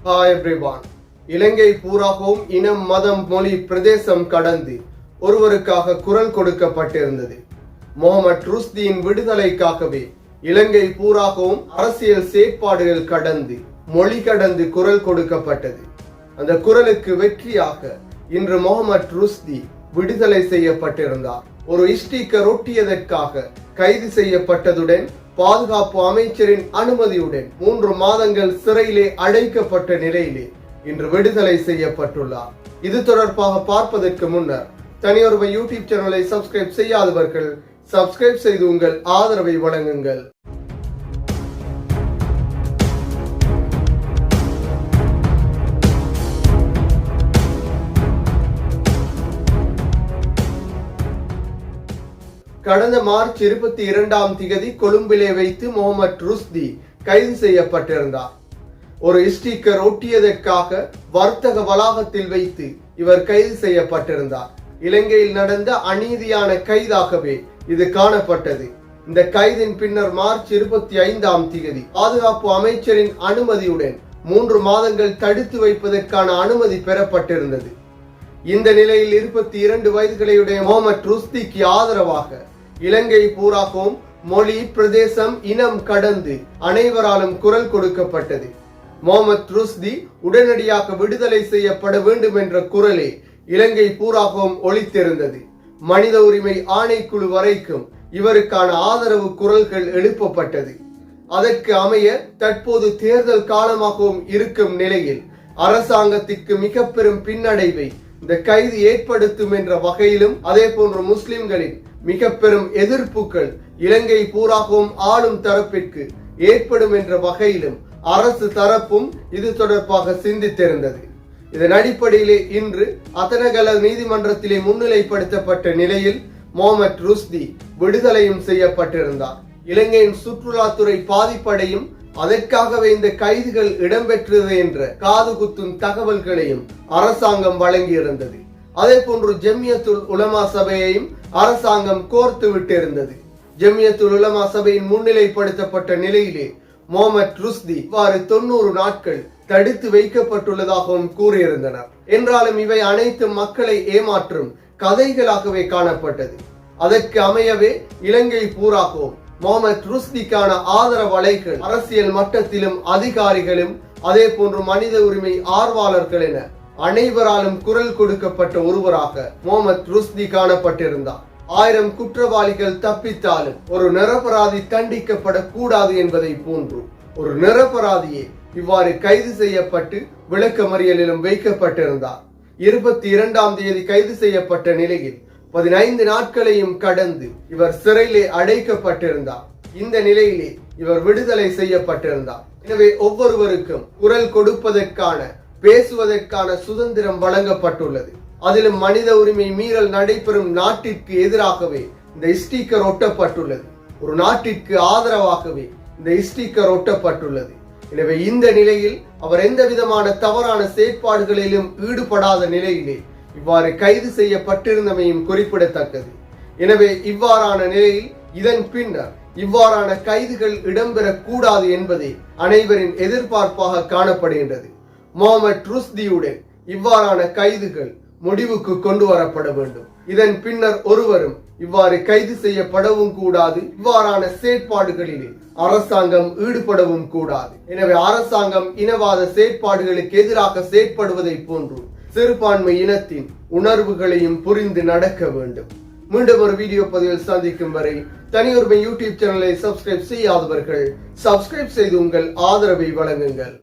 Hi everyone. இலங்கை பூராகவும் இனம் மதம் மொழி பிரதேசம் கடந்து ஒருவருக்காக குரல் கொடுக்கப்பட்டிருந்தது. முகமது ருஷ்தியின் விடுதலைக்காகவே இலங்கை பூராகவும் அரசியல் செயற்பாடுகள் கடந்து மொழி கடந்து குரல் கொடுக்கப்பட்டது. அந்த குரலுக்கு வெற்றியாக இன்று முகமது ருஷ்தி விடுதலை செய்யப்பட்டிருந்தார். ஒரு ஸ்டிக்கர் ஒட்டியதற்காக கைது செய்யப்பட்டதுடன் பாதுகாப்பு அமைச்சரின் அனுமதியுடன் 3 மாதங்கள் சிறையிலே அடைக்கப்பட்ட நிலையிலே இன்று விடுதலை செய்யப்பட்டுள்ளார். இது தொடர்பாக பார்ப்பதற்கு முன்னர் தனியொருமை யூடியூப் சேனலை சப்ஸ்கிரைப் செய்யாதவர்கள் சப்ஸ்கிரைப் செய்து உங்கள் ஆதரவை வழங்குங்கள். கடந்த மார்ச் 22 கொழும்பிலே வைத்து முகமது ருஷ்தி கைது செய்யப்பட்டிருந்தார். ஒரு ஸ்டிக்கர் ஒட்டியதற்காக வர்த்தக வளாகத்தில் வைத்து இவர் கைது செய்யப்பட்டிருந்தார். இலங்கையில் நடந்த அநீதியான கைதாகவே இது காணப்பட்டது. இந்த கைதின் பின்னர் மார்ச் 25 பாதுகாப்பு அமைச்சரின் அனுமதியுடன் 3 மாதங்கள் தடுத்து வைப்பதற்கான அனுமதி பெறப்பட்டிருந்தது. இந்த நிலையில் 22 வயதுகளையுடைய முகமது ருஷ்திக்கு ஆதரவாக இலங்கை பூராகவும் மொழி பிரதேசம் இனம் கடந்து அனைவராலும் குரல் கொடுக்கப்பட்டது. முகமது ருஷ்தி உடனடியாக விடுதலை செய்யப்பட வேண்டும் என்ற குரலே இலங்கை பூராகவும் ஒலித்திருந்தது. மனித உரிமை ஆணைக்குழு வரைக்கும் இவருக்கான ஆதரவு குரல்கள் எழுப்பப்பட்டது. அதற்கு அமைய தற்போது தேர்தல் காலமாகவும் இருக்கும் நிலையில் அரசாங்கத்திற்கு மிக பெரும் பின்னடைவை இந்த கைது ஏற்படுத்தும் என்ற வகையிலும் அதே போன்று முஸ்லிம்களின் மிக பெரும் எதிர்ப்புகள் இலங்கை பூராகவும் ஆளும் தரப்பிற்கு ஏற்படும் என்ற வகையிலும் அரசு தரப்பும் இது தொடர்பாக சிந்தித்திருந்தது. இதன் அடிப்படையிலே இன்று அதனகல நீதிமன்றத்திலே முன்னிலைப்படுத்தப்பட்ட நிலையில் முகமது ருஷ்தி விடுதலையும் செய்யப்பட்டிருந்தார். இலங்கையின் சுற்றுலாத்துறை பாதிப்படையும் அதற்காகவே இந்த கைதுகள் இடம்பெற்றது என்ற காது குத்தும் தகவல்களையும் அரசாங்கம் வழங்கியிருந்தது. அதே போன்று ஜம்மியத்துல் உலமா சபையையும் அரசாங்கம் கோர்த்து விட்டிருந்தது. ஜம்மியத்துல் உலமா சபையின் முன்னிலைப்படுத்தப்பட்ட நிலையிலே முகமது ருஷ்தி இவ்வாறு 90 நாட்கள் தடுத்து வைக்கப்பட்டுள்ளதாகவும் கூறியிருந்தனர். என்றாலும் இவை அனைத்து மக்களை ஏமாற்றும் கதைகளாகவே காணப்பட்டது. அதற்கு அமையவே இலங்கை பூராகவும் முகமது ருஷ்திக்கான ஆதரவு அலைகள் அரசியல் மட்டத்திலும் அதிகாரிகளும் அதே போன்று மனித உரிமை ஆர்வலர்கள் என அனைவராலும் குரல் கொடுக்கப்பட்ட ஒருவராக முகமது ருஷ்தி காணப்பட்டிருந்தார். 1000 குற்றவாளிகள் தப்பித்தாலும் ஒரு நிரபராதி தண்டிக்கப்படக்கூடாது என்பதை போன்று ஒரு நிரபராதியே இவ்வாறு கைது செய்யப்பட்டு விளக்கமறியலிலும் வைக்கப்பட்டிருந்தார். 22 கைது செய்யப்பட்ட நிலையில் 15 நாட்களையும் கடந்து இவர் சிறையிலே அடைக்கப்பட்டிருந்தார். இந்த நிலையிலே இவர் விடுதலை செய்யப்பட்டிருந்தார். எனவே ஒவ்வொருவருக்கும் குரல் கொடுப்பதற்கான பேசுவதற்கான சுதந்திரம் வழங்கப்பட்டுள்ளது. அதிலும் மனித உரிமை மீறல் நடைபெறும் நாட்டிற்கு எதிராகவே இந்த ஸ்டிக்கர் ஒட்டப்பட்டுள்ளது. ஒரு நாட்டிற்கு ஆதரவாகவே இந்த ஸ்டிக்கர் ஒட்டப்பட்டுள்ளது. எனவே இந்த நிலையில் அவர் எந்த விதமான தவறான செயற்பாடுகளிலும் ஈடுபடாத நிலையிலே இவ்வாறு கைது செய்யப்பட்டிருந்தமையும் குறிப்பிடத்தக்கது. எனவே இவ்வாறான நிலையில் இதன் பின்னர் இவ்வாறான கைதுகள் இடம்பெறக்கூடாது என்பதே அனைவரின் எதிர்பார்ப்பாக காணப்படுகின்றது. முகமது ருஷ்தியுடன் இவ்வாறான கைதுகள் முடிவுக்கு கொண்டு வரப்பட வேண்டும். இதன் பின்னர் ஒருவரும் இவ்வாறு கைது செய்யப்படவும் கூடாது. இவ்வாறான செயற்பாடுகளிலே அரசாங்கம் ஈடுபடவும் கூடாது. எனவே அரசாங்கம் இனவாத செயற்பாடுகளுக்கு எதிராக செயற்படுவதை போன்று சிறுபான்மை இனத்தின் உணர்வுகளையும் புரிந்து நடக்க வேண்டும். மீண்டும் ஒரு வீடியோ பதிவில் சந்திக்கும் வரை தனியொருமை யூடியூப் சேனலை சப்ஸ்கிரைப் செய்யாதவர்கள் சப்ஸ்கிரைப் செய்து உங்கள் ஆதரவை வழங்குங்கள்.